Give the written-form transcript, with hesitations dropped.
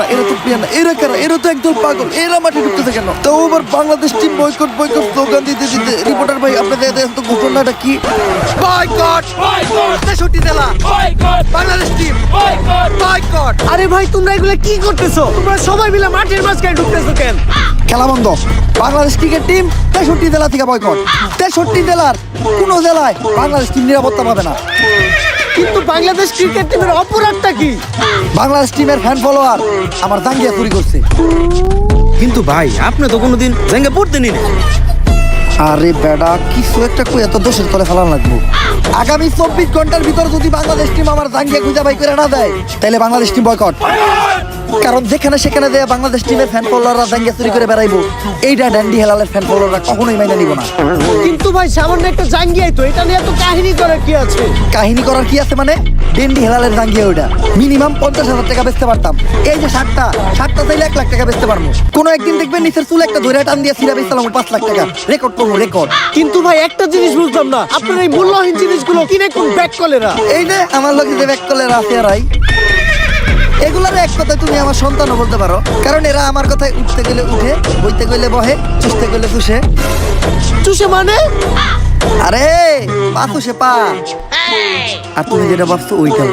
না, এরা তো প্লেয়ার না, এরা কারা? এরা তো একদম পাগল, এরা মাঠে ঢুকতেছে কেন? তো আবার Bangladesh team boycott boycott slogan দিতে দিতে রিপোর্টার ভাই আপনাদের এত ঘটনাটা কি? বয়কট বয়কট 63 জেলা boycott Bangladesh team boycott boycott. আরে ভাই তোমরা এগুলো কি করতেছো? তোমরা সবাই মিলে মাঠের মাঝখানে ঢুকতেছো কেন? খেলা বন্ধ। বাংলাদেশ ক্রিকেট টিম 63 জেলা থেকে বয়কট। 63 জেলার কোনো জেলায় বাংলাদেশ টিম নিরাপত্তা পাবে না। কিন্তু বাংলাদেশ ক্রিকেট টিমের অপরাধটা কি? বাংলাদেশ টিমের ফ্যান ফলোয়ার আমার জাঙ্গিয়া চুরি করছে। কিন্তু ভাই আপনি তো কোনোদিন জায়গা পড়তেনি না। আরে বেডা কিছু একটা কই এত দোষের তলে ফেলান লাগবো। আগামী 24 ঘন্টার ভিতর যদি বাংলাদেশ টিম আমার জাঙ্গিয়া খুঁজে বাই করে না দেয় তাহলে বাংলাদেশ টিম বয়কট। কারণ যেখানে সেখানে দেয়া বাংলাদেশ টিমের ফ্যান ফলোয়াররা জাঙ্গিয়া চুরি করে বেড়াইবো, এইটা ড্যান্ডি হেলালের ফ্যান ফলোয়াররা কখনোই মাইনে নিব না। কিন্তু ভাই সামান্য একটা জাঙ্গিয়াই তো, এটা নিয়ে এত কাহিনী করার কি আছে? কাহিনী করার কি আছে মানে? ডেন্ডি হেলালের জাঙ্গিয়া ওইটা মিনিমাম 50,000 টাকা বেচতে পারতাম। এই যে শার্টটা চাইলে 1 লাখ টাকা বেচতে পারবো। কোনো একদিন দেখবেন নিচের চুল একটা ধরে টান দিয়ে সিরা বেচলাম 5 লাখ টাকা। রেকর্ড করবো রেকর্ড। কিন্তু ভাই একটা জিনিস বুঝলাম না, আপনার এই মূল্যহীন জিনিসগুলো কিনে কোন ব্যাক কলেরা? এই যে আমার লোক যে ব্যাক করলে রাফিয়ারাই, এগুলার এক কথায় তুমি আমার সন্তানও বলতে পারো। কারণ এরা আমার কথায় উঠতে গেলে উঠে, বইতে গেলে বহে, চুষতে গেলে চুষে। চুষে মানে? আরে পা চুষে পা। আর তুমি যেটা ভাবছো ওইটাও।